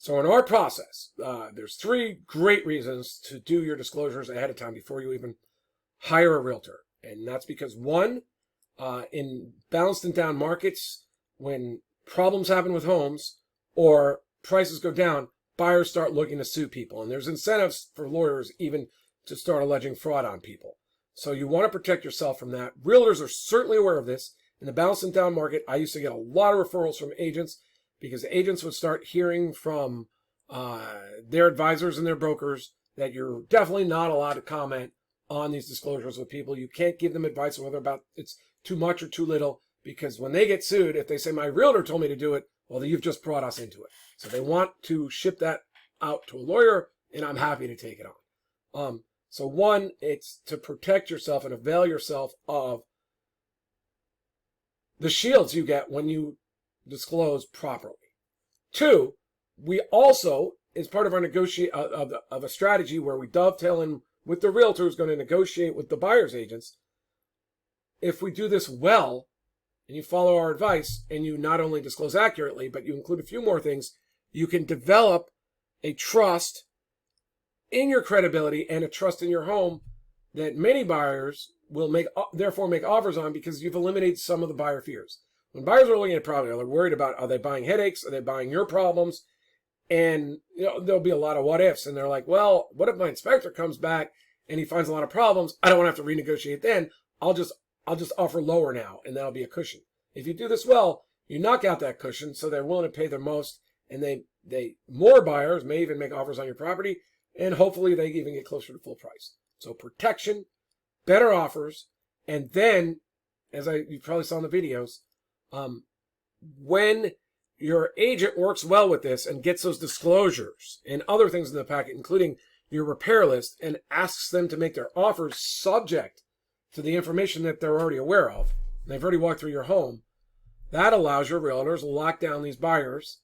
So in our process, there's 3 great reasons to do your disclosures ahead of time before you even hire a realtor. And that's because, one, in balanced and down markets, when problems happen with homes or prices go down, buyers start looking to sue people. And there's incentives for lawyers even to start alleging fraud on people. So you want to protect yourself from that. Realtors are certainly aware of this. In the balanced and down market, I used to get a lot of referrals from agents because agents would start hearing from their advisors and their brokers that you're definitely not allowed to comment on these disclosures with people. You can't give them advice whether about it's too much or too little, because when they get sued, if they say my realtor told me to do it, well, you've just brought us into it. So they want to ship that out to a lawyer, and I'm happy to take it on. So one, it's to protect yourself and avail yourself of the shields you get when you disclose properly. 2, we also, as part of our of a strategy where we dovetail in with the realtor who's going to negotiate with the buyer's agents, if we do this well and you follow our advice and you not only disclose accurately, but you include a few more things, you can develop a trust in your credibility and a trust in your home that many buyers will therefore make offers on, because you've eliminated some of the buyer fears. When buyers are looking at property, they're worried about, are they buying headaches? Are they buying your problems? And there'll be a lot of what ifs. And they're like, well, what if my inspector comes back and he finds a lot of problems? I don't want to have to renegotiate then. I'll just offer lower now, and that'll be a cushion. If you do this well, you knock out that cushion so they're willing to pay the most, and more buyers may even make offers on your property, and hopefully they even get closer to full price. So protection, better offers, and then, as you probably saw in the videos, when your agent works well with this and gets those disclosures and other things in the packet, including your repair list, and asks them to make their offers subject to the information that they're already aware of, and they've already walked through your home, that allows your realtors to lock down these buyers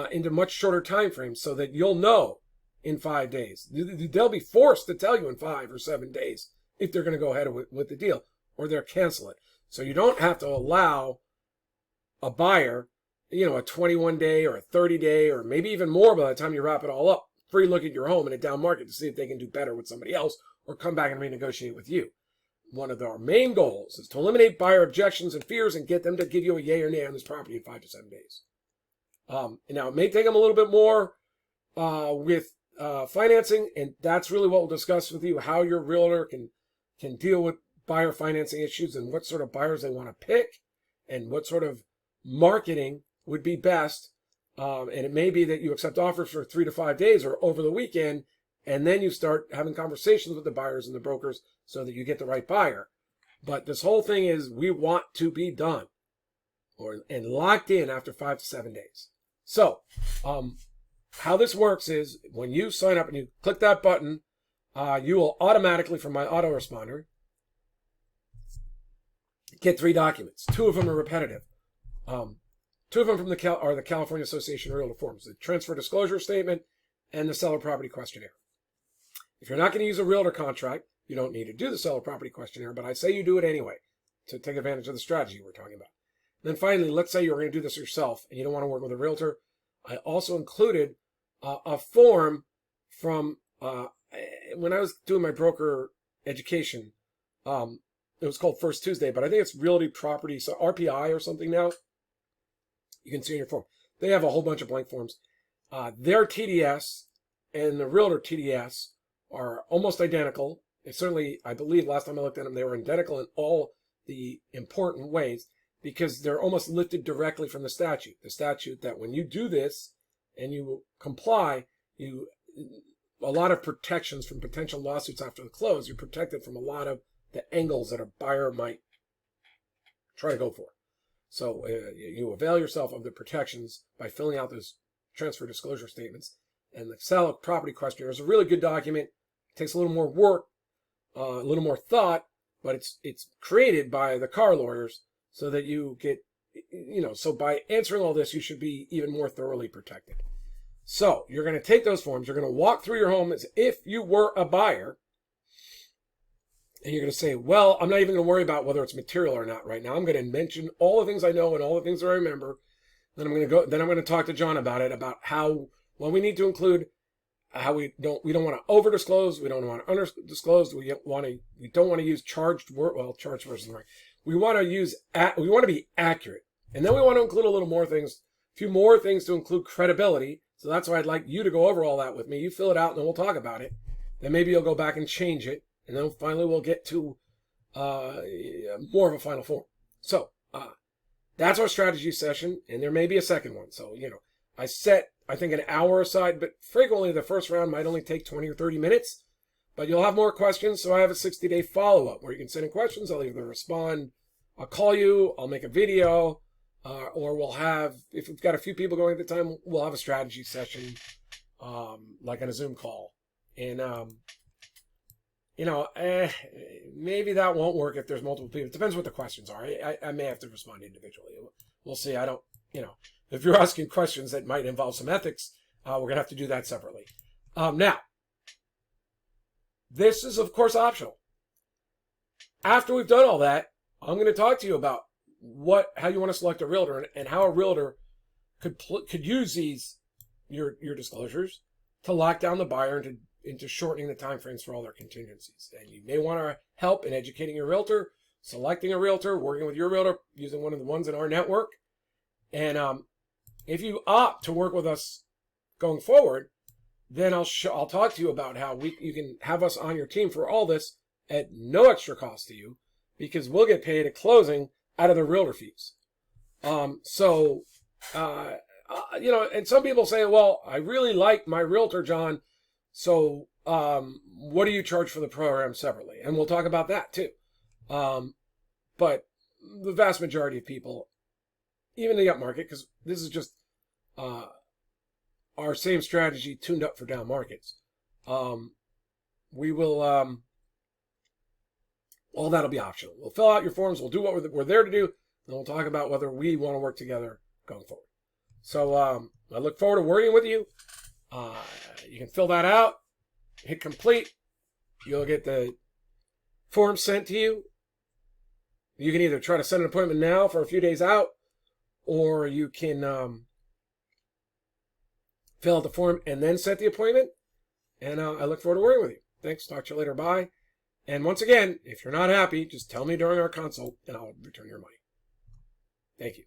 into much shorter time frames, so that you'll know in 5 days. They'll be forced to tell you in 5 or 7 days if they're going to go ahead with the deal, or they'll cancel it. So you don't have to allow a buyer, a 21-day or a 30-day or maybe even more by the time you wrap it all up, free look at your home in a down market to see if they can do better with somebody else or come back and renegotiate with you. One of our main goals is to eliminate buyer objections and fears and get them to give you a yay or nay on this property in 5 to 7 days. Now, it may take them a little bit more with financing, and that's really what we'll discuss with you, how your realtor can deal with buyer financing issues and what sort of buyers they want to pick and what sort of marketing would be best. And it may be that you accept offers for 3 to 5 days or over the weekend, and then you start having conversations with the buyers and the brokers so that you get the right buyer. But this whole thing is, we want to be done and locked in after 5 to 7 days. So how this works is, when you sign up and you click that button, you will automatically, from my autoresponder, get 3 documents. 2 of them are repetitive. 2 of them from the California Association of Realtor forms, the transfer disclosure statement and the seller property questionnaire. If you're not going to use a realtor contract, you don't need to do the seller property questionnaire, but I say you do it anyway to take advantage of the strategy we're talking about. And then finally, let's say you're going to do this yourself and you don't want to work with a realtor. I also included a form from when I was doing my broker education. It was called First Tuesday, but I think it's Realty Property, so RPI or something now. You can see in your form. They have a whole bunch of blank forms. Their TDS and the realtor TDS are almost identical. And certainly, I believe last time I looked at them, they were identical in all the important ways, because they're almost lifted directly from the statute. The statute that when you do this and you comply, a lot of protections from potential lawsuits after the close. You're protected from a lot of the angles that a buyer might try to go for. So you avail yourself of the protections by filling out those transfer disclosure statements. And the seller property questionnaire is a really good document. It takes a little more work, a little more thought, but it's created by the car lawyers so that you get, so by answering all this, you should be even more thoroughly protected. So you're going to take those forms, you're going to walk through your home as if you were a buyer, and you're going to say, well, I'm not even going to worry about whether it's material or not right now. I'm going to mention all the things I know and all the things that I remember. Then I'm going to talk to John about it, about how Well, we need to include how we don't want to over disclose, we don't want to under disclose, we don't want to use charged word. Well, charged versus right. We want to be accurate, and then we want to include a little more things, a few more things to include credibility. So that's why I'd like you to go over all that with me. You fill it out, and then we'll talk about it. Then maybe you'll go back and change it, and then finally we'll get to more of a final form. So that's our strategy session, and there may be a second one. So, I set, I think, an hour aside, but frequently the first round might only take 20 or 30 minutes. But you'll have more questions, so I have a 60-day follow-up where you can send in questions. I'll either respond, I'll call you, I'll make a video, or we'll have, if we've got a few people going at the time, we'll have a strategy session, like on a Zoom call. And, maybe that won't work if there's multiple people. It depends what the questions are. I may have to respond individually. We'll see. If you're asking questions that might involve some ethics, we're going to have to do that separately. Now, this is, of course, optional. After we've done all that, I'm going to talk to you about how you want to select a realtor and how a realtor could use your disclosures to lock down the buyer into shortening the time frames for all their contingencies. And you may want our help in educating your realtor, selecting a realtor, working with your realtor, using one of the ones in our network. And if you opt to work with us going forward, then I'll talk to you about how you can have us on your team for all this at no extra cost to you, because we'll get paid at closing out of the realtor fees. And some people say, well, I really like my realtor, John. So what do you charge for the program separately? And we'll talk about that too. But the vast majority of people, even the upmarket, because this is just our same strategy tuned up for down markets. We will, all that'll be optional. We'll fill out your forms. We'll do what we're there to do. And we'll talk about whether we want to work together going forward. So I look forward to working with you. You can fill that out, hit complete. You'll get the form sent to you. You can either try to set an appointment now for a few days out, or you can fill out the form and then set the appointment. And I look forward to working with you. Thanks. Talk to you later. Bye. And once again, if you're not happy, just tell me during our consult and I'll return your money. Thank you.